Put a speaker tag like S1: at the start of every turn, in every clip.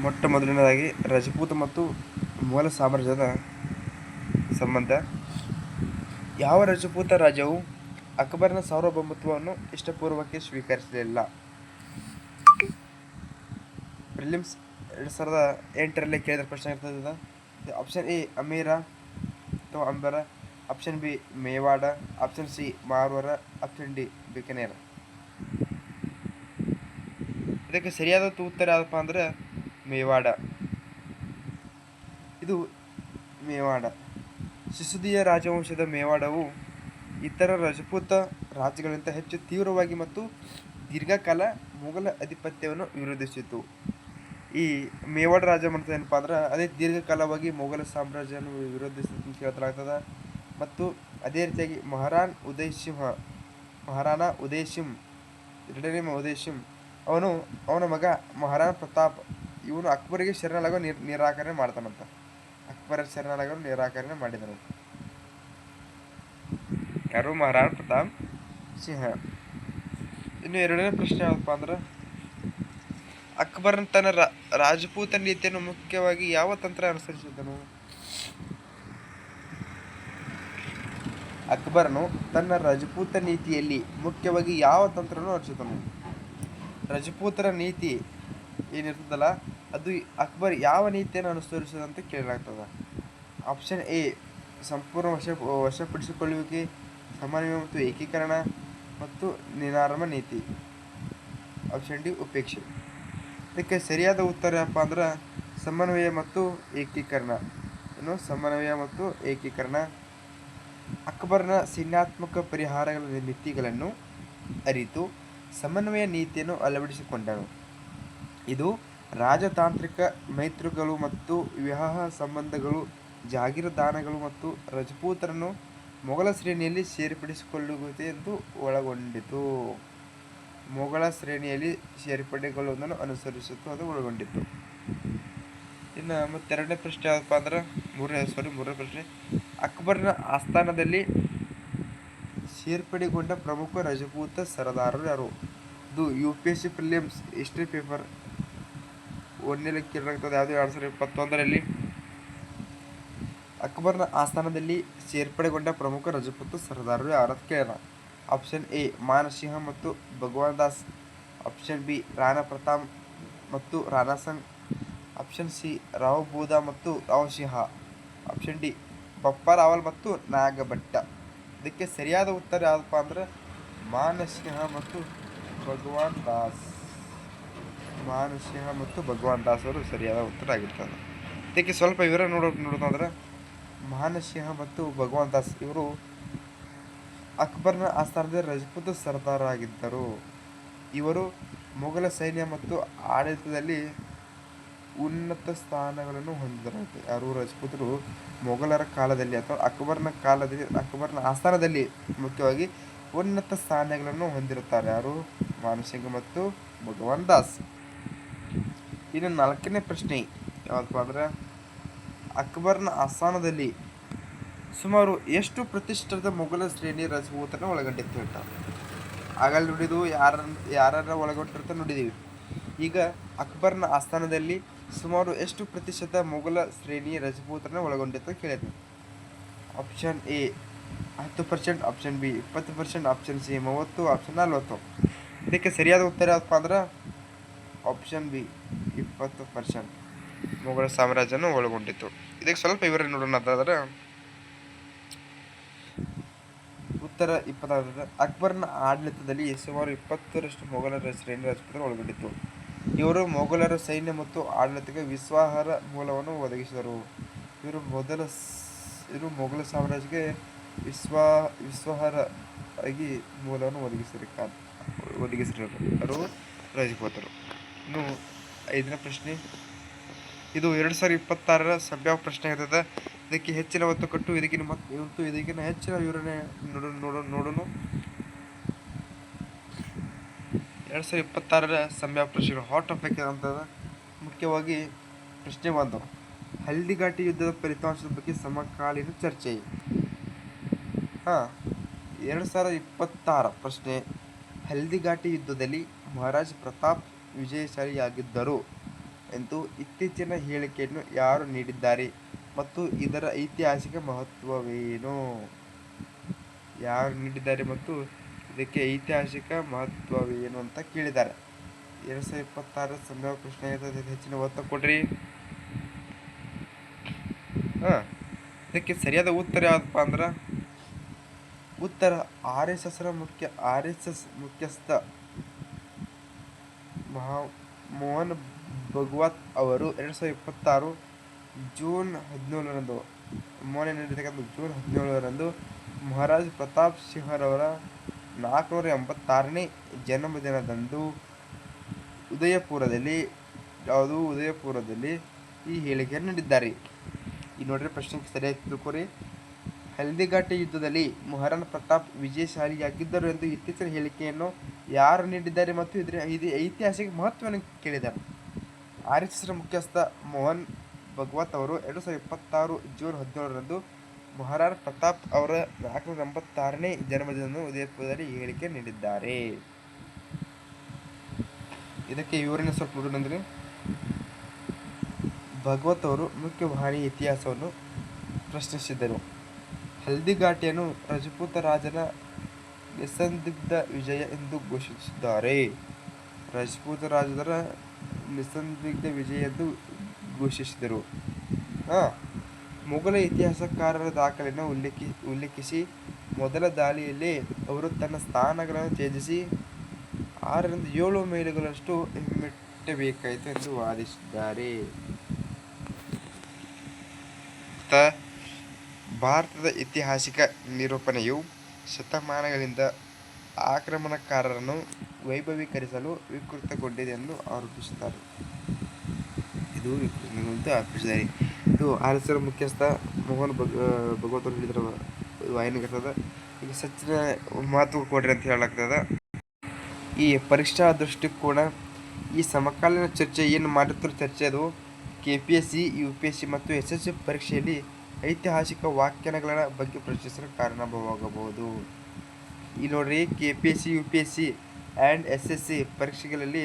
S1: ಮೊಟ್ಟ ಮೊದಲನೇದಾಗಿ ರಜಪೂತ ಮತ್ತು ಮೊಘಲ ಸಾಮ್ರಾಜ್ಯದ ಸಂಬಂಧ. ಯಾವ ರಜಪೂತ ರಾಜ್ಯವು ಅಕ್ಬರನ ಸಾರ್ವಭೌಮತ್ವವನ್ನು ಇಷ್ಟಪೂರ್ವಕ್ಕೆ ಸ್ವೀಕರಿಸಲಿಲ್ಲ? ಪ್ರಿಲಿಮ್ಸ್ 2008ರಲ್ಲಿ ಕೇಳಿದ ಪ್ರಶ್ನೆ ಇರ್ತದೆ. ಆಪ್ಷನ್ ಎ ಅಮೀರ ಅಥವಾ Amber, option B Mewar, option C Marwar, option D Bikaner. ಇದಕ್ಕೆ ಸರಿಯಾದ ಉತ್ತರ ಯಾವುದಪ್ಪ ಅಂದ್ರೆ ಮೇವಾಡ. ಇದು ಮೇವಾಡ. ಸಿಸುದಿಯ ರಾಜವಂಶದ ಮೇವಾಡವು ಇತರ ರಜಪೂತ ರಾಜ್ಯಗಳಿಗಿಂತ ಹೆಚ್ಚು ತೀವ್ರವಾಗಿ ಮತ್ತು ದೀರ್ಘಕಾಲ ಮೊಘಲ ಅಧಿಪತ್ಯವನ್ನು ವಿರೋಧಿಸಿತು. ಈ ಮೇವಾಡ ರಾಜವಂಶ ಏನಪ್ಪ ಅಂದ್ರೆ ಅದೇ ದೀರ್ಘಕಾಲವಾಗಿ ಮೊಘಲ ಸಾಮ್ರಾಜ್ಯವನ್ನು ವಿರೋಧಿಸಿತು ಅಂತ ಹೇಳ್ತಲಾಗ್ತದೆ. ಮತ್ತು ಅದೇ ರೀತಿಯಾಗಿ ಮಹಾರಾಣಾ ಉದಯ್ ಸಿಂಹ ಎರಡನೇ ಉದಯ್ ಸಿಂಹ ಅವನ ಮಗ ಮಹಾರಾಣಾ ಪ್ರತಾಪ್ ಇವನು ಅಕ್ಬರಿಗೆ ಶರಣಾಗಲು ನಿರಾಕರಣೆ ಮಾಡ್ತಾನಂತ. ಅಕ್ಬರ ಶರಣಾಗಲು ನಿರಾಕರಣೆ ಮಾಡಿದನು. ಯಾರು? ಮಹಾರಾಣಾ ಪ್ರತಾಪ್ ಸಿಂಹ. ಇನ್ನು ಎರಡನೇ ಪ್ರಶ್ನೆ ಯಾವಪ್ಪ ಅಂದ್ರೆ ಅಕ್ಬರನ್ ತನ್ನ ರಾಜಪೂತ ನೀತಿಯನ್ನು ಮುಖ್ಯವಾಗಿ ಯಾವ ತಂತ್ರ ಅನುಸರಿಸಿದನು? ಅಕ್ಬರನು ತನ್ನ ರಜಪೂತ ನೀತಿಯಲ್ಲಿ ಮುಖ್ಯವಾಗಿ ಯಾವ ತಂತ್ರವನ್ನು ಅನುಸರಿಸಿದನು? ರಜಪೂತರ ನೀತಿ ಏನಿರ್ತದಲ್ಲ ಅದು ಅಕ್ಬರ್ ಯಾವ ನೀತಿಯನ್ನು ಅನುಸರಿಸಿದಂತ ಕೇಳಲಾಗ್ತದೆ. ಆಪ್ಷನ್ ಎ ಸಂಪೂರ್ಣ ವಶಪಡಿಸಿಕೊಳ್ಳುವಿಕೆ, ಸಮನ್ವಯ ಮತ್ತು ಏಕೀಕರಣ ಮತ್ತು ನಿನಾರ್ಮ ನೀತಿ. ಆಪ್ಷನ್ ಡಿ ಉಪೇಕ್ಷೆ. ಇದಕ್ಕೆ ಸರಿಯಾದ ಉತ್ತರ ಏನಪ್ಪ ಅಂದ್ರೆ ಸಮನ್ವಯ ಮತ್ತು ಏಕೀಕರಣ. ಸಮನ್ವಯ ಮತ್ತು ಏಕೀಕರಣ. ಅಕ್ಬರ್ನ ಸೈನ್ಯಾತ್ಮಕ ಪರಿಹಾರಗಳ ಮಿತಿಗಳನ್ನು ಅರಿತು ಸಮನ್ವಯ ನೀತಿಯನ್ನು ಅಳವಡಿಸಿಕೊಂಡನು. ಇದು ರಾಜತಾಂತ್ರಿಕ ಮೈತ್ರಿಗಳು ಮತ್ತು ವಿವಾಹ ಸಂಬಂಧಗಳು, ಜಾಗೀರದಾನಗಳು ಮತ್ತು ರಜಪೂತರನ್ನು ಮೊಘಲ ಶ್ರೇಣಿಯಲ್ಲಿ ಸೇರ್ಪಡಿಸಿಕೊಳ್ಳುವುದನ್ನು ಒಳಗೊಂಡಿತು. ಮೊಘಲ ಶ್ರೇಣಿಯಲ್ಲಿ ಸೇರ್ಪಡೆಗೊಳ್ಳುವುದನ್ನು ಅನುಸರಿಸಿತು, ಅದು ಒಳಗೊಂಡಿತ್ತು. ಇನ್ನು ಮತ್ತೆರಡನೇ ಪ್ರಶ್ನೆ ಯಾವಪ್ಪ ಅಂದ್ರೆ ಮೂರನೇ ಪ್ರಶ್ನೆ ಅಕ್ಬರ್ನ ಆಸ್ಥಾನದಲ್ಲಿ ಸೇರ್ಪಡೆಗೊಂಡ ಪ್ರಮುಖ ರಜಪೂತ ಸರದಾರರು ಯಾರು? ಇದು UPSC ಪ್ರಿಲಿಮ್ಸ್ ಹಿಸ್ಟ್ರಿ ಪೇಪರ್ 1ರಲ್ಲಿ ಕೇಳಲಾಗ್ತದೆ. ಯಾವುದು 2021ರಲ್ಲಿ ಅಕ್ಬರ್ನ ಆಸ್ಥಾನದಲ್ಲಿ ಸೇರ್ಪಡೆಗೊಂಡ ಪ್ರಮುಖ ರಜಪೂತ ಸರದಾರರು ಯಾರು ಕೇಳ. ಆಪ್ಷನ್ ಎ ಮಾನ್ ಸಿಂಹ ಮತ್ತು ಭಗವಾನ್ ದಾಸ್, ಆಪ್ಷನ್ ಬಿ ರಾಣಾ ಪ್ರತಾಪ್ ಮತ್ತು ರಾಣಾ ಸಂಗ್, ಆಪ್ಷನ್ ಸಿ ರಾವ್ ಬೂದಾ ಮತ್ತು ರಾವ್ ಸಿಂಹ, ಆಪ್ಷನ್ ಡಿ ಬಪ್ಪ ರಾವಲ್ ಮತ್ತು ನಾಗಭಟ್ಟ. ಇದಕ್ಕೆ ಸರಿಯಾದ ಉತ್ತರ ಯಾವುದಪ್ಪ ಅಂದ್ರೆ ಮಾನಸಿಂಹ ಮತ್ತು ಭಗವಾನ್ ದಾಸ್. ಮಾನಸಿಂಹ ಮತ್ತು ಭಗವಾನ್ ದಾಸ್ ಅವರು ಸರಿಯಾದ ಉತ್ತರ ಆಗಿರ್ತದೆ. ಇದಕ್ಕೆ ಸ್ವಲ್ಪ ವಿವರ ನೋಡೋದಂದ್ರೆ ಮಾನಸಿಂಹ ಮತ್ತು ಭಗವಾನ್ ದಾಸ್ ಇವರು ಅಕ್ಬರ್ನ ಆಸ್ಥಾನದಲ್ಲಿ ರಜಪೂತ ಸರದಾರರಾಗಿದ್ದರು. ಇವರು ಮೊಘಲ ಸೈನ್ಯ ಮತ್ತು ಆಡಳಿತದಲ್ಲಿ ಉನ್ನತ ಸ್ಥಾನಗಳನ್ನು ಹೊಂದಿದರು. ಯಾರು? ರಜಪೂತರು ಮೊಘಲರ ಕಾಲದಲ್ಲಿ ಅಥವಾ ಅಕ್ಬರ್ನ ಆಸ್ಥಾನದಲ್ಲಿ ಮುಖ್ಯವಾಗಿ ಉನ್ನತ ಸ್ಥಾನಗಳನ್ನು ಹೊಂದಿರುತ್ತಾರೆ. ಯಾರು? ಮಾನಸಿಂಹ ಮತ್ತು ಭಗವಾನ್ ದಾಸ್. ಇನ್ನು ನಾಲ್ಕನೇ ಪ್ರಶ್ನೆ ಯಾವಪ್ಪ ಅಂದ್ರೆ ಅಕ್ಬರ್ನ ಆಸ್ಥಾನದಲ್ಲಿ ಸುಮಾರು ಎಷ್ಟು ಪ್ರತಿಷ್ಠಿತ ಮೊಘಲ ಶ್ರೇಣಿ ರಜಪೂತರನ್ನು ಒಳಗೊಂಡಿತ್ತು ಅಂತ ಆಗಲ್ಲಿ ನೋಡಿದ್ವು. ಯಾರ ಒಳಗೊಂಡಿರ್ತ ನೋಡಿದೀವಿ. ಈಗ ಅಕ್ಬರ್ನ ಆಸ್ಥಾನದಲ್ಲಿ ಸುಮಾರು ಎಷ್ಟು ಪ್ರತಿಶತ ಮೊಘಲ ಶ್ರೇಣಿ ರಜಪೂತರನ್ನು ಒಳಗೊಂಡಿತ್ತು ಕೇಳಿದ್ವಿ. Option A 10%, option B 20%, option C 30%, option 40%. ಇದಕ್ಕೆ ಸರಿಯಾದ ಉತ್ತರ ಯಾವಪ್ಪ ಅಂದ್ರೆ ಆಪ್ಷನ್ ಬಿ 20% ಮೊಘಲ ಸಾಮ್ರಾಜ್ಯವನ್ನು ಒಳಗೊಂಡಿತ್ತು. ಇದಕ್ಕೆ ಸ್ವಲ್ಪ ವಿವರ ನೋಡೋಣ ಅಂತಂದ್ರೆ ಉತ್ತರ 20%. ಅಕ್ಬರ್ನ ಆಡಳಿತದಲ್ಲಿ ಸುಮಾರು 20% ಮೊಘಲರ ಶ್ರೇಣಿ ರಜಪೂತರು ಒಳಗೊಂಡಿತ್ತು. ಇವರು ಮೊಘಲರ ಸೈನ್ಯ ಮತ್ತು ಆಡಳಿತಕ್ಕೆ ವಿಶ್ವಾಸಾರ್ಹ ಮೂಲವನ್ನು ಒದಗಿಸಿದರು. ಇವರು ಮೊಘಲ ಸಾಮ್ರಾಜ್ಯಕ್ಕೆ ವಿಶ್ವಾಸಾರ್ಹವಾಗಿ ಮೂಲವನ್ನು ಒದಗಿಸಿದರು ರಜಪೂತರು. ಇನ್ನು ಐದನೇ ಪ್ರಶ್ನೆ ಇದು 2026ರ ಸಂಭಾವ್ಯ ಪ್ರಶ್ನೆ ಇರ್ತದೆ. ಇದಕ್ಕೆ ಹೆಚ್ಚಿನ ಒತ್ತು ಕೊಟ್ಟು ಇದಕ್ಕಿಂತ ಹೆಚ್ಚಿನ ವಿವರಣೆ ನೋಡೋಣ. 2026ರ ಸಂಭಾವ್ಯ ಪ್ರಶ್ನೆಗಳು ಹಾಟ್ ಟಾಪಿಕ್ ಅಂತದ. ಮುಖ್ಯವಾಗಿ ಪ್ರಶ್ನೆ 1 ಹಲ್ದಿಘಾಟಿ ಯುದ್ಧದ ಫಲಿತಾಂಶದ ಬಗ್ಗೆ ಸಮಕಾಲೀನ ಚರ್ಚೆ. 2026 ಪ್ರಶ್ನೆ ಹಲ್ದಿಘಾಟಿ ಯುದ್ಧದಲ್ಲಿ ಮಹಾರಾಜ ಪ್ರತಾಪ್ ವಿಜಯಶಾಲಿಯಾಗಿದ್ದರು. ಎಂದು ಇತ್ತೀಚಿನ ಹೇಳಿಕೆಯನ್ನು ಯಾರು ನೀಡಿದ್ದಾರೆ ಮತ್ತು ಇದರ ಐತಿಹಾಸಿಕ ಮಹತ್ವವೇನು? ಯಾರು ನೀಡಿದ್ದಾರೆ ಮತ್ತು ಇದಕ್ಕೆ ಐತಿಹಾಸಿಕ ಮಹತ್ವವೇನು ಅಂತ ಕೇಳಿದ್ದಾರೆ. 2026 ಸಂಭಾವ್ಯ ಪ್ರಶ್ನೆ ಹೆಚ್ಚಿನ ಒತ್ತು ಕೊಡ್ರಿ. ಇದಕ್ಕೆ ಸರಿಯಾದ ಉತ್ತರ ಯಾವುದಪ್ಪ ಅಂದ್ರೆ ಉತ್ತರ ಆರ್ ಎಸ್ ಎಸ್ ಮುಖ್ಯಸ್ಥ ಮೋಹನ್ ಭಗವತ್ ಅವರು 2026 ಜೂನ್ 17ರಂದು ಮೊನ್ನೆ ನಡೆದಿರ್ತಕ್ಕಂಥ ಜೂನ್ 17ರಂದು ಮಹಾರಾಜ್ ಪ್ರತಾಪ್ ಸಿಂಹರವರ 486ನೇ ಜನ್ಮದಿನದಂದು ಉದಯಪುರದಲ್ಲಿ ಈ ಹೇಳಿಕೆಯನ್ನು ನೀಡಿದ್ದಾರೆ. ಈ ನೋಡ್ರಿ ಪ್ರಶ್ನೆ ಸರಿಯಾಗಿ ತಿಳ್ಕೊರಿ. ಹಲ್ದಿಘಾಟಿ ಯುದ್ಧದಲ್ಲಿ ಮಹಾರಾಣಾ ಪ್ರತಾಪ್ ವಿಜಯಶಾಲಿಯಾಗಿದ್ದರು ಎಂದು ಇತ್ತೀಚಿನ ಹೇಳಿಕೆಯನ್ನು ಯಾರು ನೀಡಿದ್ದಾರೆ ಮತ್ತು ಇದು ಐತಿಹಾಸಿಕ ಮಹತ್ವವನ್ನು ಕೇಳಿದ್ದಾರೆ. RSS ಮುಖ್ಯಸ್ಥ ಮೋಹನ್ ಭಗವತ್ ಅವರು 2026 ಜೂನ್ 17ರಂದು ಮಹಾರಾಣಾ ಪ್ರತಾಪ್ ಅವರ 486ನೇ ಜನ್ಮದಿನದಂದು ಉದಯಪುರದಲ್ಲಿ ಈ ಹೇಳಿಕೆ ನೀಡಿದ್ದಾರೆ. ಇದಕ್ಕೆ ವಿವರಣೆ ಸ್ವಲ್ಪ ನೋಡೋಣಂದ್ರೆ, ಭಗವತ್ ಅವರು ಮುಖ್ಯ ವಾಹಿನಿ ಇತಿಹಾಸವನ್ನು ಪ್ರಶ್ನಿಸಿದರು. ಹಲ್ದಿಘಾಟಿಯನ್ನು ರಜಪೂತ ರಾಜನ ನಿಸ್ಸಂದಿಗ್ಧ ವಿಜಯ ಎಂದು ಘೋಷಿಸಿದ್ದಾರೆ. ರಜಪೂತ ರಾಜರ ನಿಸ್ಸಂದಿಗ್ಧ ವಿಜಯ ಎಂದು ಘೋಷಿಸಿದರು. ಮೊಘಲ ಇತಿಹಾಸಕಾರರ ದಾಖಲೆಯನ್ನು ಉಲ್ಲೇಖಿಸಿ ಮೊದಲ ದಾಳಿಯಲ್ಲೇ ಅವರು ತನ್ನ ಸ್ಥಾನಗಳನ್ನು ತ್ಯಜಿಸಿ 6-7 ಮೈಲುಗಳಷ್ಟು ಹಿಮ್ಮೆಟ್ಟಬೇಕಾಯಿತು ಎಂದು ವಾದಿಸಿದ್ದಾರೆ. ಭಾರತದ ಐತಿಹಾಸಿಕ ನಿರೂಪಣೆಯು ಶತಮಾನಗಳಿಂದ ಆಕ್ರಮಣಕಾರರನ್ನು ವೈಭವೀಕರಿಸಲು ವಿಕೃತಗೊಂಡಿದೆ ಎಂದು ಆರೋಪಿಸಿದ್ದಾರೆ. ಇದು RSS ಮುಖ್ಯಸ್ಥ ಮೋಹನ್ ಭಗವತ್ ಅವರು ಹೇಳಿದ್ರ ವಾಹಿನಿಗಿರ್ತದ. ಈಗ ಸಚಿನ ಮಹತ್ವ ಕೊಡ್ರಿ ಅಂತ ಹೇಳಲಾಗ್ತದ. ಈ ಪರೀಕ್ಷಾ ದೃಷ್ಟಿಕೋನ ಈ ಸಮಕಾಲೀನ ಚರ್ಚೆ ಏನು ಮಾಡಿರ್ತಾರೋ ಚರ್ಚೆ ಅದು KPSC, UPSC ಮತ್ತು SSC ಪರೀಕ್ಷೆಯಲ್ಲಿ ಐತಿಹಾಸಿಕ ವ್ಯಾಖ್ಯಾನಗಳ ಬಗ್ಗೆ ಪ್ರಶ್ನಿಸಲು ಕಾರಣವಾಗಬಹುದು. ಈ ನೋಡ್ರಿ KPSC, UPSC ಆ್ಯಂಡ್ SSC ಪರೀಕ್ಷೆಗಳಲ್ಲಿ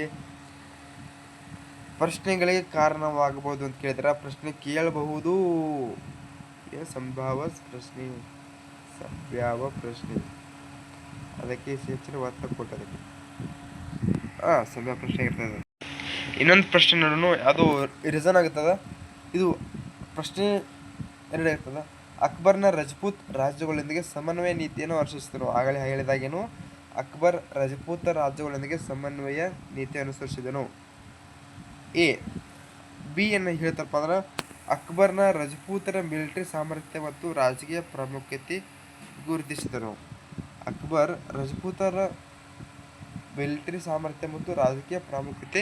S1: ಪ್ರಶ್ನೆಗಳಿಗೆ ಕಾರಣವಾಗಬಹುದು ಅಂತ ಕೇಳಿದ್ರೆ ಪ್ರಶ್ನೆ ಕೇಳಬಹುದು. ಸಂಭಾವ್ಯ ಪ್ರಶ್ನೆ ಅದಕ್ಕೆ ಹೆಚ್ಚಿನ ಒತ್ತು ಕೊಟ್ಟದಕ್ಕೆ ಸಂಭಾವ್ಯ ಪ್ರಶ್ನೆ ಇರ್ತದೆ. ಇನ್ನೊಂದು ಪ್ರಶ್ನೆ ನೋಡೋಣ, ಅದು ರೀಸನ್ ಆಗುತ್ತದ. ಇದು ಪ್ರಶ್ನೆ 2 ಇರ್ತದ. ಅಕ್ಬರ್ನ ರಜಪೂತ್ ರಾಜ್ಯಗಳೊಂದಿಗೆ ಸಮನ್ವಯ ನೀತಿಯನ್ನು ಅನುಸರಿಸಿದನು. ಆಗಲೇ ಹೇಳಿದಾಗೇನು ಅಕ್ಬರ್ ರಜಪೂತ ರಾಜ್ಯಗಳೊಂದಿಗೆ ಸಮನ್ವಯ ನೀತಿ ಅನುಸರಿಸಿದನು. ಬಿ ಏನು ಹೇಳ್ತಾರಪ್ಪ ಅಂದ್ರೆ ಅಕ್ಬರ್ನ ರಜಪೂತರ ಮಿಲಿಟರಿ ಸಾಮರ್ಥ್ಯ ಮತ್ತು ರಾಜಕೀಯ ಪ್ರಾಮುಖ್ಯತೆ ಗುರುತಿಸಿದನು. ಅಕ್ಬರ್ ರಜಪೂತರ ಮಿಲಿಟರಿ ಸಾಮರ್ಥ್ಯ ಮತ್ತು ರಾಜಕೀಯ ಪ್ರಾಮುಖ್ಯತೆ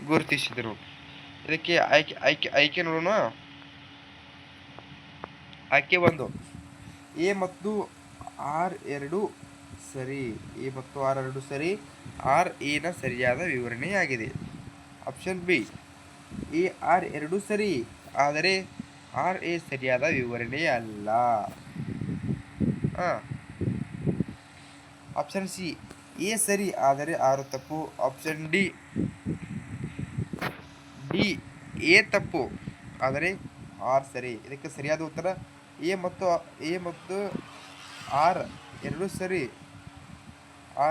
S1: ಗುರುತಿಸಿದರು. ಇದಕ್ಕೆ ಆಯ್ಕೆ ನೋಡೋಣ. ಆಯ್ಕೆ 1 ಎ ಮತ್ತು R ಎರಡೂ ಸರಿ. ಎ ಮತ್ತು R ಎರಡೂ ಸರಿ. RA ನ ಸರಿಯಾದ ವಿವರಣೆಯಾಗಿದೆ. ಆಪ್ಷನ್ ಬಿ ಎ R ಎರಡೂ ಸರಿ ಆದರೆ RA ಸರಿಯಾದ ವಿವರಣೆಯಲ್ಲ. ಆಪ್ಷನ್ ಸಿ ಎ ಸರಿ ಆದರೆ R ತಪ್ಪು. ಆಪ್ಷನ್ ಡಿ ಎ ತಪ್ಪು ಆದರೆ R ಸರಿ. ಇದಕ್ಕೆ ಸರಿಯಾದ ಉತ್ತರ ಎ ಮತ್ತು R ಎರಡೂ ಸರಿ.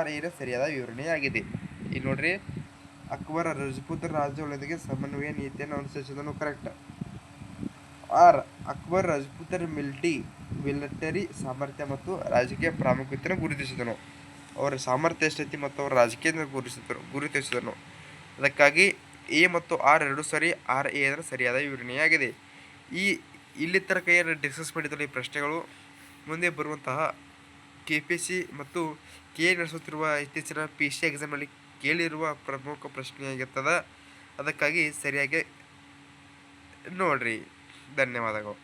S1: RA ನ ಸರಿಯಾದ ವಿವರಣೆಯಾಗಿದೆ. ಇಲ್ಲಿ ನೋಡ್ರಿ, ಅಕ್ಬರ್ ರಜಪೂತ ರಾಜ್ಯಗಳೊಂದಿಗೆ ಸಮನ್ವಯ ನೀತಿಯನ್ನು ಅನುಸರಿಸಿದನು. ಕರೆಕ್ಟ್. ಅಕ್ಬರ್ ರಜಪೂತರ ಮಿಲಿಟರಿ ಸಾಮರ್ಥ್ಯ ಮತ್ತು ರಾಜಕೀಯ ಪ್ರಾಮುಖ್ಯತೆಯನ್ನು ಗುರುತಿಸಿದನು. ಅವರ ಸಾಮರ್ಥ್ಯ ಎಷ್ಟೈತಿ ಮತ್ತು ಅವರ ರಾಜಕೀಯ ಗುರುತಿಸಿದನು. ಅದಕ್ಕಾಗಿ ಎ ಮತ್ತು R ಎರಡೂ ಸರಿ. RA ಅದರ ಸರಿಯಾದ ವಿವರಣೆಯಾಗಿದೆ. ಇಲ್ಲಿ ತನಕ ಏನು ಡಿಸ್ಕಸ್ ಮಾಡಿದ್ರು ಈ ಪ್ರಶ್ನೆಗಳು ಮುಂದೆ ಬರುವಂತಹ KPSC ಮತ್ತು KA ನಡೆಸುತ್ತಿರುವ ಇತ್ತೀಚಿನ PC ಎಕ್ಸಾಮ್ನಲ್ಲಿ ಕೇಳಿರುವ ಪ್ರಮುಖ ಪ್ರಶ್ನೆಯಾಗಿರ್ತದೆ. ಅದಕ್ಕಾಗಿ ಸರಿಯಾಗಿ ನೋಡ್ರಿ. ಧನ್ಯವಾದಗಳು.